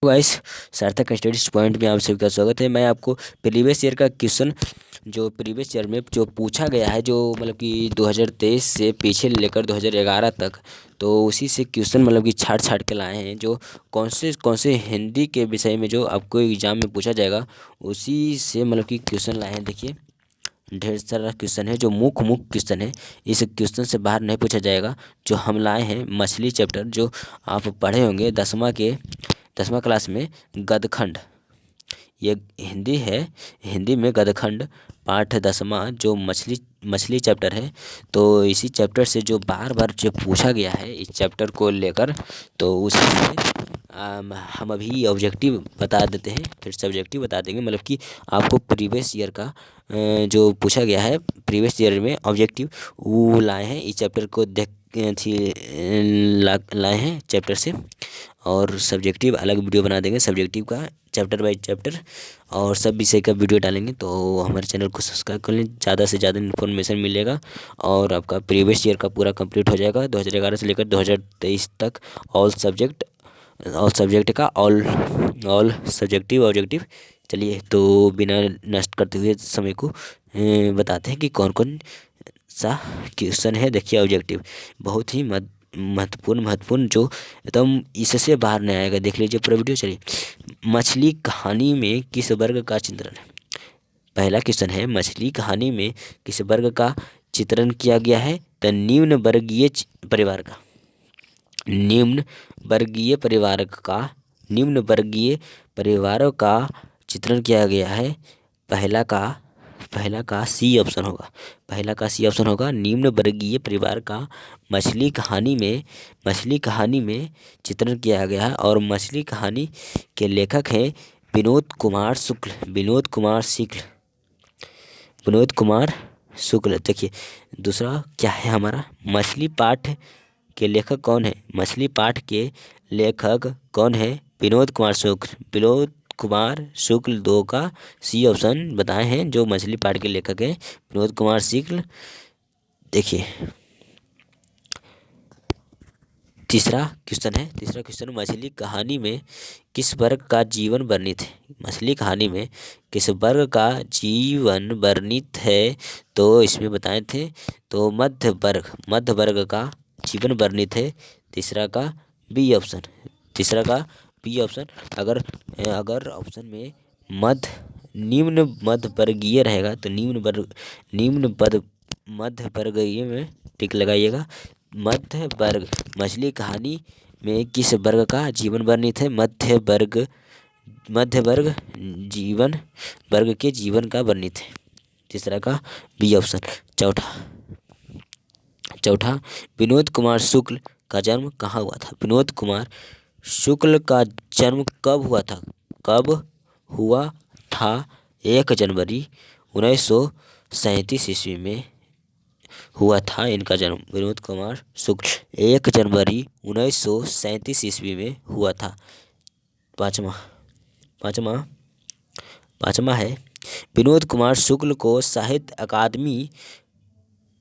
Guys, सार्थक studies point में आप सभी का स्वागत है। मैं आपको प्रीवियस ईयर का क्वेश्चन जो प्रीवियस ईयर में जो पूछा गया है, जो मतलब कि 2023 से पीछे लेकर 2011 तक, तो उसी से क्वेश्चन मतलब कि छाट छाट के लाए हैं। जो कौन से हिंदी के विषय में जो आपको एग्जाम में पूछा जाएगा, उसी से मतलब कि क्वेश्चन लाए हैं। देखिए, ढेर सारा क्वेश्चन है जो मुख्य क्वेश्चन है। इस क्वेश्चन से बाहर नहीं पूछा जाएगा। जो हम लाए हैं मछली चैप्टर, जो आप पढ़े होंगे 10वां क्लास में, गदखंड। ये हिंदी है, हिंदी में गदखंड पाठ 10वां जो मछली चैप्टर है। तो इसी चैप्टर से जो बार बार जो पूछा गया है इस चैप्टर को लेकर, तो उसी में हम अभी ऑब्जेक्टिव बता देते हैं, फिर सब्जेक्टिव बता देंगे। मतलब कि आपको प्रीवियस ईयर का जो पूछा गया है प्रीवियस ईयर में ऑब्जेक्टिव, वो लाए हैं इस चैप्टर को देख लाए हैं चैप्टर से। और सब्जेक्टिव अलग वीडियो बना देंगे, सब्जेक्टिव का चैप्टर बाय चैप्टर, और सब विषय का वीडियो डालेंगे। तो हमारे चैनल को सब्सक्राइब कर लें, ज़्यादा से ज़्यादा इन्फॉर्मेशन मिलेगा और आपका प्रीवियस ईयर का पूरा कंप्लीट हो जाएगा 2011 से लेकर 2023 तक। ऑल सब्जेक्ट का ऑल सब्जेक्टिव ऑब्जेक्टिव। चलिए, तो बिना नष्ट करते हुए समय को बताते हैं कि कौन कौन सा क्वेश्चन है। देखिए, ऑब्जेक्टिव बहुत ही महत्वपूर्ण जो एकदम इससे बाहर नहीं आएगा। देख लीजिए पूरा वीडियो। चलिए, मछली कहानी में किस वर्ग का चित्रण है? पहला क्वेश्चन है, मछली कहानी में किस वर्ग का चित्रण किया गया है? तो निम्न वर्गीय परिवार का। निम्न वर्गीय परिवारों का चित्रण किया गया है। पहला का सी ऑप्शन होगा। निम्न वर्गीय परिवार का मछली कहानी में चित्रण किया गया है। और मछली कहानी के लेखक हैं विनोद कुमार शुक्ल। देखिए, दूसरा क्या है हमारा, मछली पाठ के लेखक कौन है? विनोद कुमार शुक्ल 2 का सी ऑप्शन बताए हैं, जो मछली पाठ के लेखक हैं विनोद कुमार शुक्ल। देखिए, तीसरा क्वेश्चन, मछली कहानी में किस वर्ग का जीवन वर्णित है? मछली कहानी में किस वर्ग का जीवन वर्णित है? तो इसमें बताए थे, तो मध्य वर्ग का जीवन वर्णित है। तीसरा का बी ऑप्शन। अगर ऑप्शन में निम्न मध्य वर्गीय रहेगा, तो मध्य वर्गीय में टिक लगाइएगा। मध्य वर्ग, मछली कहानी में किस वर्ग का जीवन वर्णित है? मध्य वर्ग के जीवन का वर्णित है। तीसरा का बी ऑप्शन। चौथा, विनोद कुमार शुक्ल का जन्म कहाँ हुआ था? विनोद कुमार शुक्ल का जन्म कब हुआ था? 1 जनवरी 1937 ईस्वी में हुआ था इनका जन्म। विनोद कुमार शुक्ल 1 जनवरी 1937 ईस्वी में हुआ था। पाँचवा है, विनोद कुमार शुक्ल को साहित्य अकादमी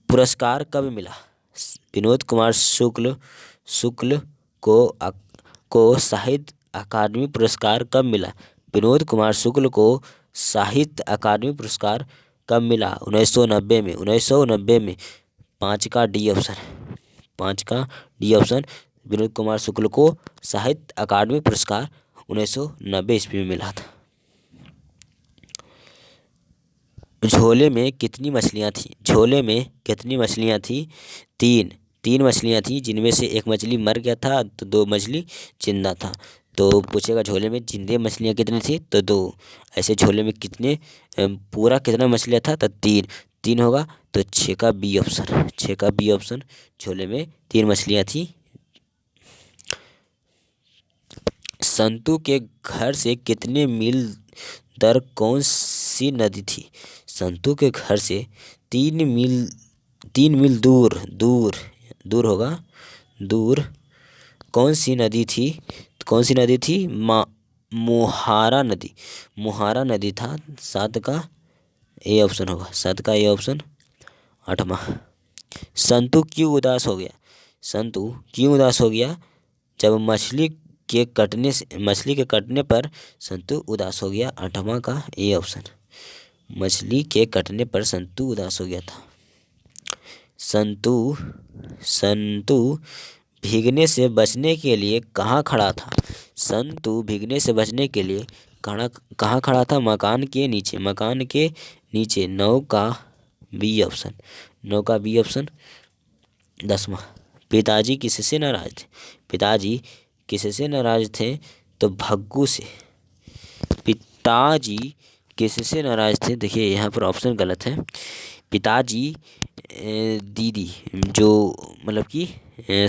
पुरस्कार कब मिला? विनोद कुमार शुक्ल को साहित्य अकादमी पुरस्कार कब मिला? विनोद कुमार शुक्ल को साहित्य अकादमी पुरस्कार कब मिला? 1990 में। 5 का डी ऑप्शन। विनोद कुमार शुक्ल को साहित्य अकादमी पुरस्कार 1990 ईस्वी में मिला था। झोले में कितनी मछलियाँ थी? 3 मछलियाँ थी, जिनमें से एक मछली मर गया था, तो 2 मछली जिंदा था। तो पूछेगा झोले में जिंदे मछलियाँ कितनी थी? तो 2। ऐसे झोले में पूरा कितना मछलियाँ था? तो 3 होगा। तो 6 का बी ऑप्शन। झोले में 3 मछलियाँ थी। संतू के घर से कितने मील दूर कौन सी नदी थी? संतू के घर से 3 मील दूर होगा। कौन सी नदी थी? मोहारा नदी था। 7 का ए ऑप्शन होगा। 7 का ए ऑप्शन। 8वां, संतू क्यों उदास हो गया? जब मछली मछली के कटने पर संतु उदास हो गया। 8वां का ए ऑप्शन। मछली के कटने पर संतु उदास हो गया था। संतु संतु भीगने से बचने के लिए कहाँ खड़ा था? संतु भीगने से बचने के लिए कहाँ खड़ा था? मकान के नीचे। मकान के नीचे। 9 का बी ऑप्शन। 9 का बी ऑप्शन। 10वां, पिताजी किससे नाराज थे? पिताजी किससे नाराज थे? तो भग्गू से। पिताजी किससे नाराज थे? देखिए यहाँ पर ऑप्शन गलत है। पिताजी दीदी, जो मतलब कि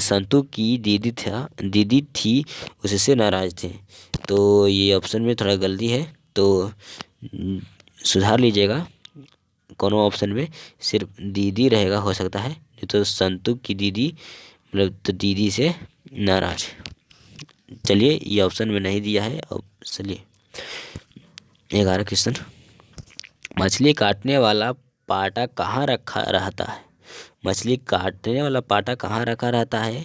संतु की दीदी थी, उससे नाराज थे। तो ये ऑप्शन में थोड़ा गलती है, तो सुधार लीजिएगा। कोनो ऑप्शन में सिर्फ दीदी रहेगा, हो सकता है, नहीं तो संतु की दीदी मतलब तो दीदी से नाराज। चलिए ये ऑप्शन में नहीं दिया है। अब चलिए 11 क्वेश्चन। मछली काटने वाला पाटा कहाँ रखा रहता है? मछली काटने वाला पाटा कहाँ रखा रहता है?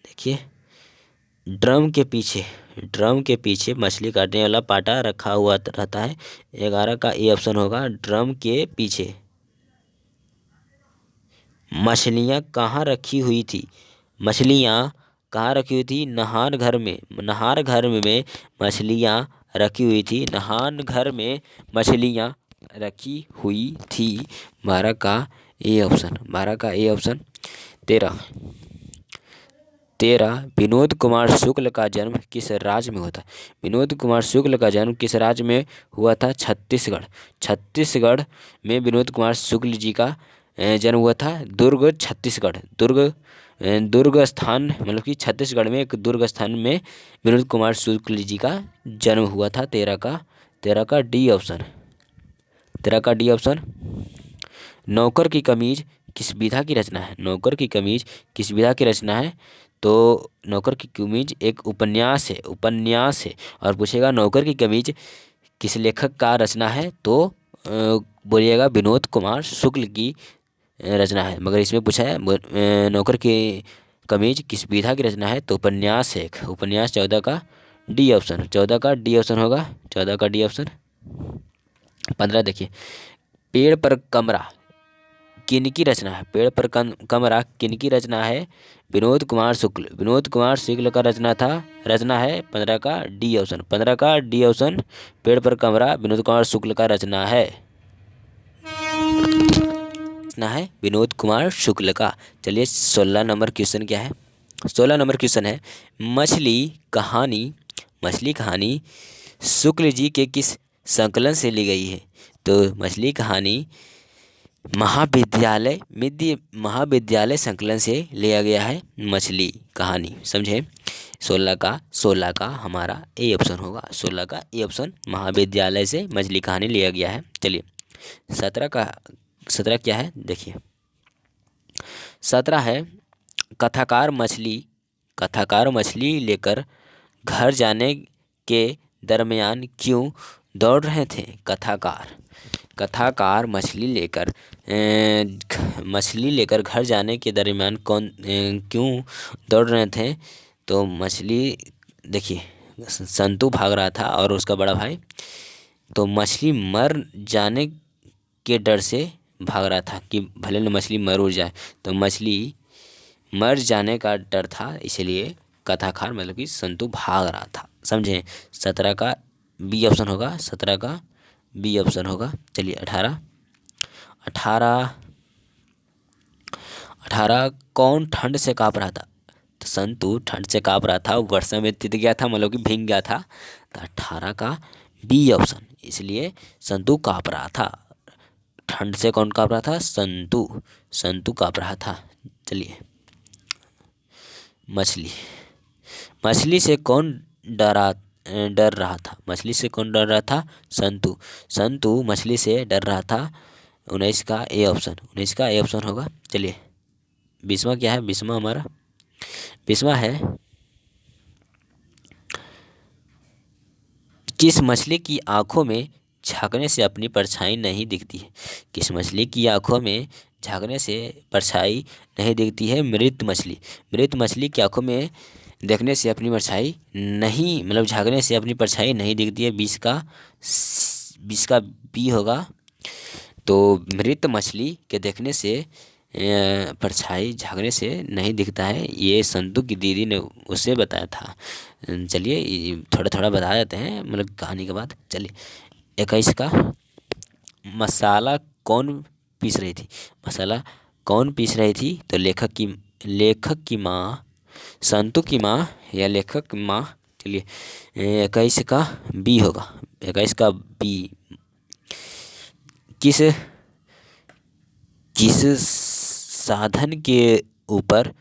देखिए ड्रम के पीछे। ड्रम के पीछे मछली काटने वाला पाटा रखा हुआ रहता है। 11 का ए ऑप्शन होगा, ड्रम के पीछे। मछलियाँ कहाँ रखी हुई थी? मछलियाँ कहाँ रखी हुई थी? नहान घर में। नहार घर में मछलियाँ रखी हुई थी। नहान घर में मछलियाँ रखी हुई थी। 12 का ए ऑप्शन। 12 का ए ऑप्शन। 13 विनोद कुमार शुक्ल का जन्म किस राज्य में हुआ था? विनोद कुमार शुक्ल का जन्म किस राज्य में हुआ था? छत्तीसगढ़। छत्तीसगढ़ में विनोद कुमार शुक्ल जी का जन्म हुआ था। दुर्ग छत्तीसगढ़। दुर्ग स्थान मतलब कि छत्तीसगढ़ में एक दुर्ग स्थान में विनोद कुमार शुक्ल जी का जन्म हुआ था। 13 का डी ऑप्शन। 13 का डी ऑप्शन। नौकर की कमीज किस विधा की रचना है? नौकर की कमीज किस विधा की रचना है? तो नौकर की कमीज एक उपन्यास है। उपन्यास है। और पूछेगा नौकर की कमीज किस लेखक का रचना है? तो बोलिएगा विनोद कुमार शुक्ल की रचना है। मगर इसमें पूछा है नौकर की कमीज किस विधा की रचना है? तो उपन्यास है एक। उपन्यास। 14 का डी ऑप्शन। 14 का डी ऑप्शन होगा। 14 का डी ऑप्शन। 15 देखिए, पेड़ पर कमरा किनकी रचना है? पेड़ पर कमरा किनकी रचना है? विनोद कुमार शुक्ल। विनोद कुमार शुक्ल का रचना है। 15 का डी ऑप्शन। 15 का डी ऑप्शन। पेड़ पर कमरा विनोद कुमार शुक्ल का रचना है। विनोद कुमार शुक्ल का। चलिए 16 नंबर क्वेश्चन क्या है? 16 नंबर क्वेश्चन है, मछली कहानी शुक्ल जी के किस संकलन से ली गई है? तो मछली कहानी महाविद्यालय संकलन से लिया गया है मछली कहानी। समझे? 16 का हमारा ए ऑप्शन होगा। 16 का ए ऑप्शन। महाविद्यालय से मछली कहानी लिया गया है। चलिए 17 क्या है? देखिए 17 है, कथाकार मछली लेकर घर जाने के दरमियान क्यों दौड़ रहे थे? कथाकार मछली लेकर घर जाने के दरमियान क्यों दौड़ रहे थे? तो मछली देखिए संतु भाग रहा था और उसका बड़ा भाई, तो मछली मर जाने के डर से भाग रहा था कि भले न मछली मर उड़ जाए, तो मछली मर जाने का डर था, इसलिए कथाकार मतलब कि संतु भाग रहा था। समझे? 17 का बी ऑप्शन होगा। 17 का बी ऑप्शन होगा। चलिए 18 कौन ठंड से काँप रहा था? तो संतु ठंड से काँप रहा था, वर्षा में तित गया था, मतलब कि भीग गया था। तो 18 का बी ऑप्शन। इसलिए संतु काँप रहा था। ठंड से कौन काँप रहा था? संतु काँप रहा था। चलिए मछली से कौन डर रहा था? मछली से कौन डर रहा था? संतु मछली से डर रहा था। 19 का ए ऑप्शन। 19 का ए ऑप्शन होगा। चलिए 20वां क्या है? 20वां हमारा 20वां है, किस मछली की आंखों में झांकने से अपनी परछाई नहीं दिखती है? किस मछली की आंखों में झांकने से परछाई नहीं दिखती है? मृत मछली की आंखों में देखने से अपनी परछाई नहीं, मतलब झांकने से अपनी परछाई नहीं दिखती है। 20 का बी होगा। तो मृत मछली के देखने से परछाई झांकने से नहीं दिखता है, ये संतू की दीदी ने उसे बताया था। चलिए थोड़ा थोड़ा बता देते हैं मतलब कहानी के बाद। चलिए 21 का, मसाला कौन पीस रही थी? मसाला कौन पीस रही थी? तो लेखक की माँ, संतू की माँ या लेखक की माँ। चलिए 21 का बी होगा। 21 का बी, किस किस साधन के ऊपर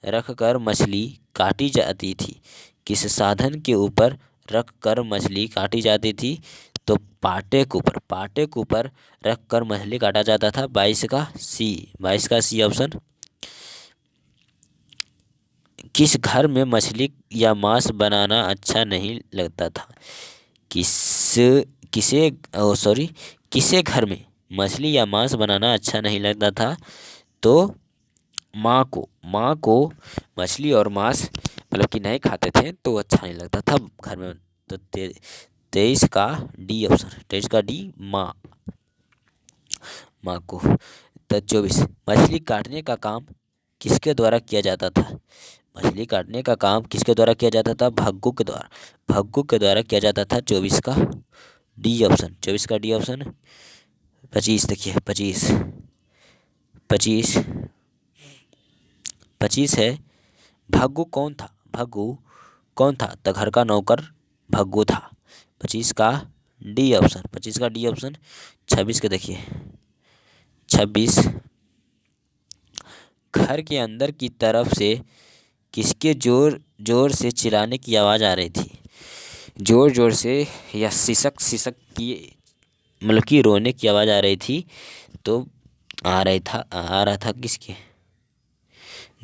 रखकर मछली काटी जाती थी? किस साधन के ऊपर रखकर मछली काटी जाती थी? तो पाटे के ऊपर रखकर मछली काटा जाता था। 22 का सी ऑप्शन। किस घर में मछली या मांस बनाना अच्छा नहीं लगता था? किस किसे सॉरी किसे घर में मछली या मांस बनाना अच्छा नहीं लगता था? तो माँ को मछली और मांस मतलब कि नहीं खाते थे तो अच्छा नहीं लगता था घर में। तो 23 का डी ऑप्शन, 23 का डी, माँ को। तो 24, मछली काटने का काम किसके द्वारा किया जाता था? मछली काटने का काम किसके द्वारा किया जाता था? भग्गू के द्वारा किया जाता था। 24 का डी ऑप्शन, 24 का डी ऑप्शन। 25 देखिए, 25 25 है, भग्गू कौन था? तो घर का नौकर भग्गू था। 25 का डी ऑप्शन, 25 का डी ऑप्शन। 26 के देखिए, 26, घर के अंदर की तरफ से किसके जोर जोर से चिल्लाने की आवाज़ आ रही थी? जोर जोर से या सिसक सिसक की मतलब कि रोने की आवाज़ आ रही थी। तो आ रहा था किसके?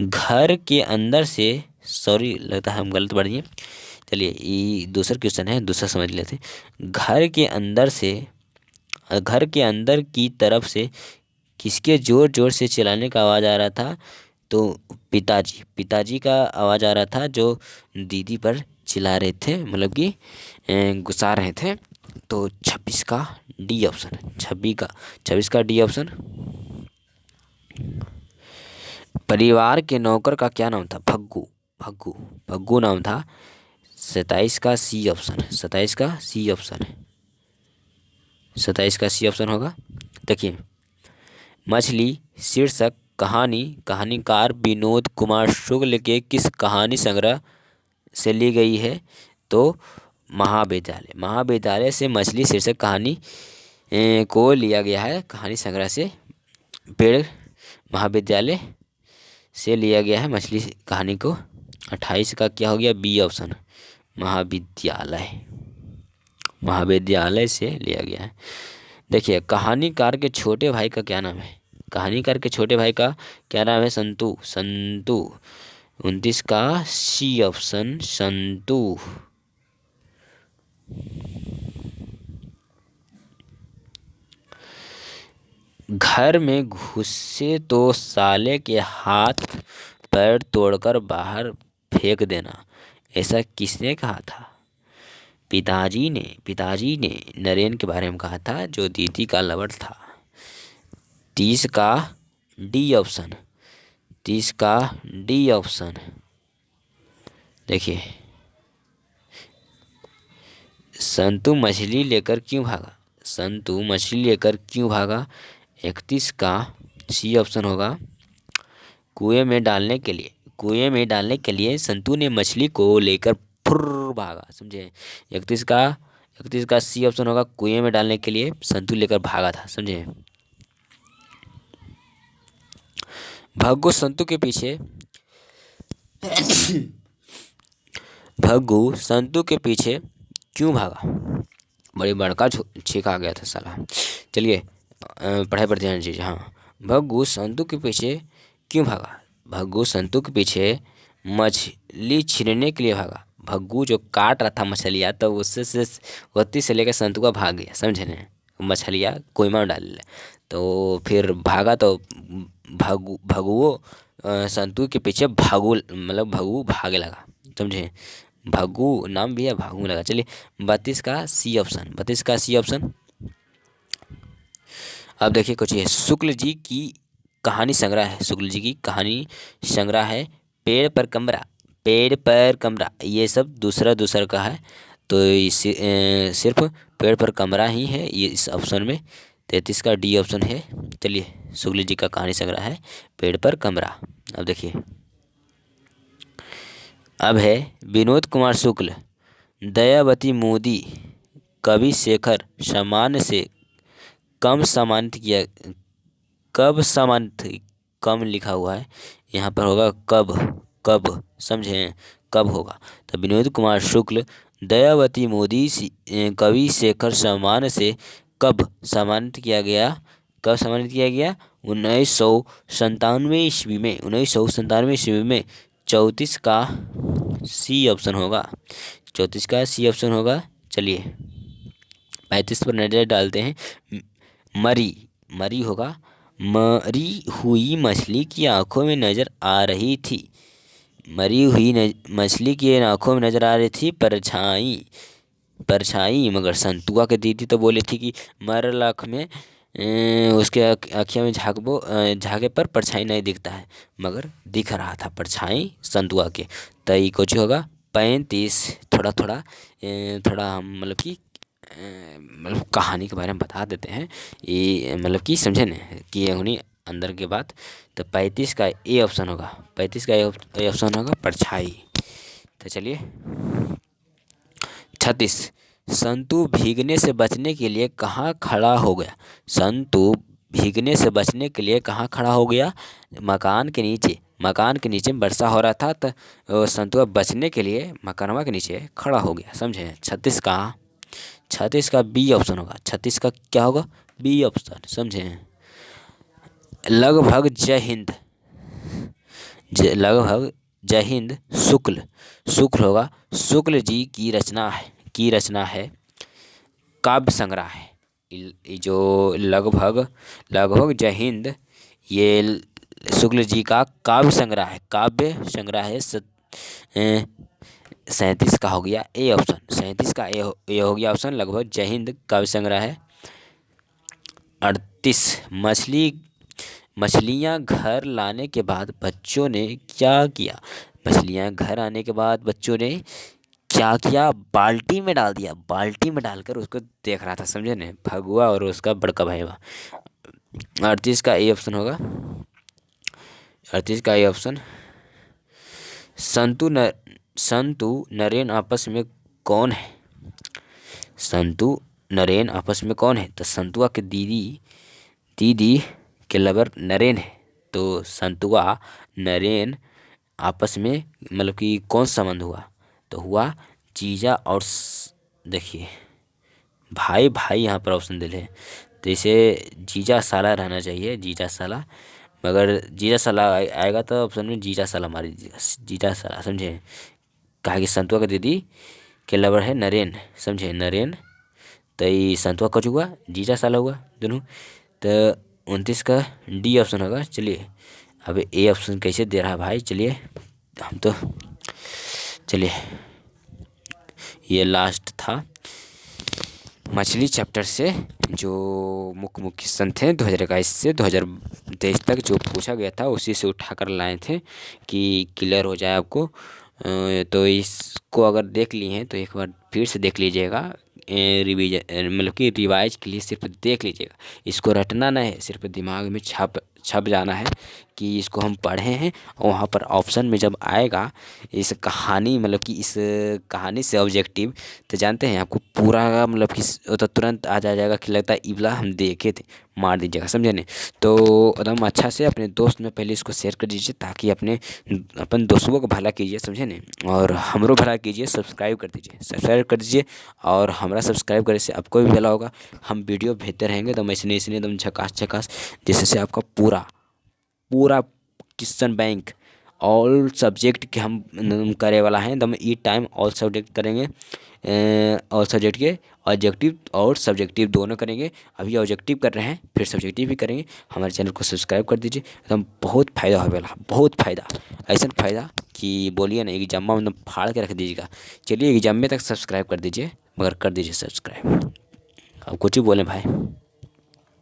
घर के अंदर से। सॉरी, लगता है हम गलत पढ़ दिए। चलिए ये दूसरा क्वेश्चन है, दूसरा समझ लेते हैं। घर के अंदर की तरफ से किसके जोर जोर से चिल्लाने का आवाज़ आ रहा था? तो पिताजी का आवाज़ आ रहा था, जो दीदी पर चिल्ला रहे थे, मतलब कि गुस्सा रहे थे। तो 26 का डी ऑप्शन, 26 का डी ऑप्शन। परिवार के नौकर का क्या नाम था? भग्गू नाम था। 27 का सी ऑप्शन, 27 का सी ऑप्शन है, 27 का सी ऑप्शन होगा। देखिए, मछली शीर्षक कहानी कहानीकार विनोद कुमार शुक्ल के किस कहानी संग्रह से ली गई है? तो महाविद्यालय से मछली शीर्षक कहानी को लिया गया है कहानी संग्रह से। पेड़ महाविद्यालय से लिया गया है मछली कहानी को। 28 का क्या हो गया? बी ऑप्शन, महाविद्यालय से लिया गया है। देखिए, कहानीकार के छोटे भाई का क्या नाम है? कहानीकार के छोटे भाई का क्या नाम है? संतू। 29 का सी ऑप्शन, संतू। घर में घुसे तो साले के हाथ पैर तोड़कर बाहर फेंक देना, ऐसा किसने कहा था? पिताजी ने नरेन के बारे में कहा था, जो दीदी का लवर था। 30 का डी ऑप्शन, 30 का डी ऑप्शन। देखिए, संतू मछली लेकर क्यों भागा? 31 का सी ऑप्शन होगा, कुएं में डालने के लिए संतू ने मछली को लेकर फुर्र भागा, समझे? 31 का सी ऑप्शन होगा, कुएं में डालने के लिए संतू लेकर भागा था, समझे? भग्गू संतू के पीछे क्यों भागा? बड़ी बड़का छींक आ गया था साला। चलिए पढ़ाई पर ध्यान दीजिए। हाँ, भग्गू संतू के पीछे क्यों भागा? भग्गू संतू के पीछे मछली छीनने के लिए भागा। भग्गू जो काट रहा था मछलियाँ, तो उससे से लेकर संतू का भाग गया, समझे न? मछलियाँ कोयमा में डाल ले, तो फिर भागा तो भग्गू संतू के पीछे भग्गू भागे लगा। समझे। भगू नाम भी है, भागू लगा। चलिए 32 का सी ऑप्शन, 32 का सी ऑप्शन। अब देखिए कुछ ये शुक्ल जी की कहानी संग्रह है, शुक्ल जी की कहानी संग्रह है। पेड़ पर कमरा, पेड़ पर कमरा, ये सब दूसरा दूसरा का है, तो सिर्फ पेड़ पर कमरा ही है ये इस ऑप्शन में। 33 का डी ऑप्शन है। चलिए शुक्ल जी का कहानी संग्रह है, पेड़ पर कमरा। अब देखिए, अब है विनोद कुमार शुक्ल, दयावती मोदी, कवि शेखर सम्मान से कम सम्मानित किया, कब सम्मानित, कम लिखा हुआ है यहाँ पर, होगा कब, कब समझे, कब होगा। तो विनोद कुमार शुक्ल दयावती मोदी कवि शेखर सम्मान से कब सम्मानित किया गया, कब सम्मानित किया गया? 1997 ईस्वी में, 1997 ईस्वी में। 34 का सी ऑप्शन होगा, 34 का सी ऑप्शन होगा। चलिए 35 पर नजर डालते हैं। मरी, मरी होगा, मरी हुई मछली की आंखों में नजर आ रही थी, मरी हुई मछली की आंखों में नजर आ रही थी परछाई, परछाई। मगर संतुआ के दीदी तो बोली थी कि मरल आँख में उसके आँखियों में झाके पर परछाई नहीं दिखता है, मगर दिख रहा था परछाई संतुआ के। तो ये कुछ होगा 35। थोड़ा थोड़ा थोड़ा हम मतलब कि मतलब कहानी के बारे में बता देते हैं, ये मतलब कि समझे न कि उन्हीं अंदर के बात। तो 35 का ए ऑप्शन होगा, 35 का ए ऑप्शन होगा परछाई। तो चलिए 36, संतु भीगने से बचने के लिए कहाँ खड़ा हो गया, संतु भीगने से बचने के लिए कहाँ खड़ा हो गया? मकान के नीचे, मकान के नीचे वर्षा हो रहा था तो संतुआ बचने के लिए मकानवा के नीचे खड़ा हो गया, समझे। 36 का बी ऑप्शन होगा, 36 का क्या होगा? बी ऑप्शन, समझे। लगभग जय हिंद, लगभग जय हिंद शुक्ल, शुक्ल होगा, शुक्ल जी की रचना है, की रचना है, काव्य संग्रह है। ये जो लगभग, लगभग जय हिंद, ये शुक्ल जी का काव्य संग्रह है, काव्य संग्रह है। 37 का हो गया ए ऑप्शन, 37 का ए हो गया ऑप्शन, लगभग जय हिंद काव्य संग्रह है। 38, मछलियाँ घर लाने के बाद बच्चों ने क्या किया, मछलियाँ घर आने के बाद बच्चों ने क्या किया? बाल्टी में डाल दिया, बाल्टी में डालकर उसको देख रहा था, समझे ने, भगुआ और उसका बड़का भाईवा। 38 का ए ऑप्शन होगा, 38 का ए ऑप्शन। संतु नरेन आपस में कौन है, संतु नरेन आपस में कौन है? तो संतुआ के दीदी के लवर नरेन है, तो संतुआ नरेन आपस में मतलब कि कौन संबंध हुआ? तो हुआ जीजा और देखिए भाई, भाई यहाँ पर ऑप्शन दिले हैं, तो इसे जीजा साला रहना चाहिए, जीजा साला, मगर जीजा साला आएगा तो ऑप्शन में जीजा साला मार दीजिएगा, जीजा साला, समझे। कहा कि संतुआ का दीदी के लवर है नरेन, समझे, नरेन। तो ये संतुआ कच हुआ, जीजा साला हुआ दोनों। तो 29 का डी ऑप्शन होगा। चलिए अब ए ऑप्शन कैसे दे रहा है भाई, चलिए हम तो, चलिए ये लास्ट था मछली चैप्टर से, जो मुख्य मुख्य क्वेश्चन थे 2021 से 2023 तक जो पूछा गया था, उसी से उठाकर लाए थे कि क्लियर हो जाए आपको। तो इसको अगर देख लिए हैं तो एक बार फिर से देख लीजिएगा, रिवीजन मतलब कि रिवाइज के लिए सिर्फ देख लीजिएगा, इसको रटना नहीं है, सिर्फ दिमाग में छप जाना है कि इसको हम पढ़े हैं। और वहाँ पर ऑप्शन में जब आएगा इस कहानी मतलब कि इस कहानी से ऑब्जेक्टिव, तो जानते हैं आपको पूरा मतलब कि तो तुरंत आ जाएगा कि लगता है इबला हम देखे थे, मार दीजिएगा, समझे नहीं। तो एकदम अच्छा से अपने दोस्त में पहले इसको शेयर कर दीजिए, ताकि अपन दोस्तों को भला कीजिए, समझे नहीं, और हमरो भला कीजिए, सब्सक्राइब कर दीजिए, सब्सक्राइब कर दीजिए। और हमारा सब्सक्राइब करने से आपको भी भला होगा, हम वीडियो भेजते रहेंगे तो इसने एकदम झकास झकास, जिससे आपका पूरा पूरा क्वेश्चन बैंक ऑल सब्जेक्ट के हम करे वाला हैं, एकदम ई टाइम ऑल सब्जेक्ट करेंगे, ऑल सब्जेक्ट के ऑब्जेक्टिव और सब्जेक्टिव दोनों करेंगे। अभी ऑब्जेक्टिव कर रहे हैं, फिर सब्जेक्टिव भी करेंगे। हमारे चैनल को सब्सक्राइब कर दीजिए, एकदम बहुत फ़ायदा होने वाला, बहुत फ़ायदा, ऐसा फ़ायदा कि बोलिए ना, एग्जाम में एकदम फाड़ के रख दीजिएगा। चलिए एग्जाम में तक सब्सक्राइब कर दीजिए, मगर कर दीजिए सब्सक्राइब। अब कुछ ही बोलें भाई।